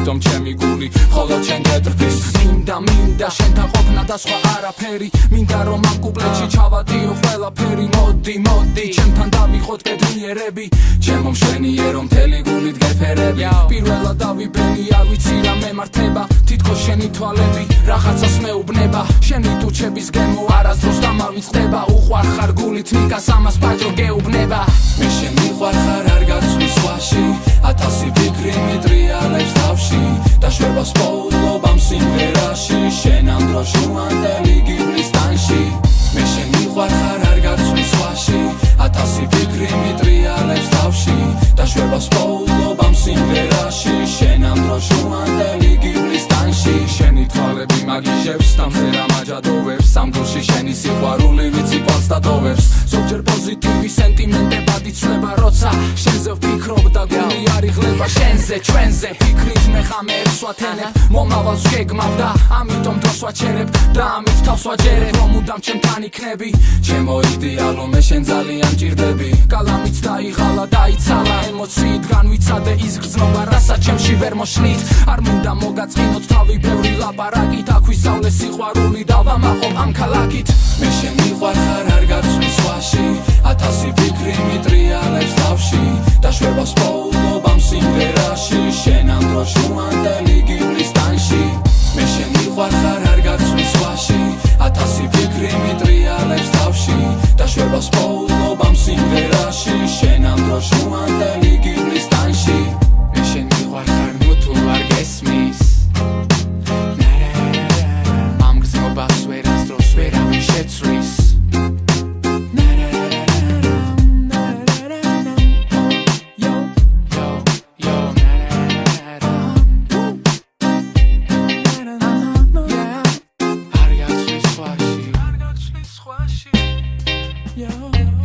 ამიტომ ჩემი გული მხოლოდ შენ გეტრფის მინდა შენთან ყოფნა და სხვა არაფერი მინდა რომ ამ კუპლეტში ჩავადიო ყველაფერი მოდი ჩემთან დავიხოთ კედლიერები ჩემო მშვენიერო მთელი გულით გეფერები პირველად დავიბენი არ ვიცი რა მემართება თითქოს შენი თვალები რაღაცას მეუბნება შენი ტუჩების გემო არასდროს დამავიწყდება უყვარხარ გულით ნიკას ამას პაჭო გეუბნება მე შენ მიყვარხარ არ გაცვლის სხვაში ათასი ფიქრი მიტრიალებს თავში და შვებას პოულობ ამ სიმღერაში შენ ამ დროს ჟუანდელი გივლის ტანში მე შენ მიყვარხარ არ გაცვლის სხვაში ათასი ფიქრი მიტრიალებს თავში და შვებას პოულობ ამ სიმღერაში შენ ამ დროს ჟუანდელი გივლის ტანში შენი თვალები მაგიჟებს თამზე რა მაჯადოვებს ამ გულში შენი სიყვარული ვიცი ყავს და დოვებს ზოგჯერ პოზიტივი სენტიმენტებად იცვლება როცა შენზე ვფიქრობ და გული არ იღლება შენზე ჩვენზე ფიქრით მე ხამებს ვათენებ მომავალს გეგმავ და ამიტომ დროს ვაჩერებ და ამით თავს ვაჯერებ რომ უდამ ჩემთან იქნები ჩემო იდეალო მე შენ ძალიან ჭირდები კალამით დაიღალა დაიცალა ემოციით განვიცადე ის გრძნობა რასაც ჩემში ვერ მოშლით არ მინდა მოგაწყინოთ თავი ბევრი ლაპარაკით აქ ვისწავლე სიყვარული და ვამაყობ ამ ქალაქით მე შენ მიყვარხარ არ გაცვლის სხვაში ათასი ფიქრი მიტრიალებს თავში და შვებას პოულობ ამ სიმღერაში შენ ამ დროს ჟუანდელი გივლის ტანში მე შენ მიყვარხარ არ გაცვლის სხვაში ათასი ფიქრი მიტრიალებს თავში და შვებას პოულობ ამ სიმღერაში შენ ამ დროს ჟუანდელი გივლის ტანში მე შენ მიყვარხარ ნუ თუ არ გესმის ამ გზნობას ვერასდროს ვერავინ შეცვლის Yo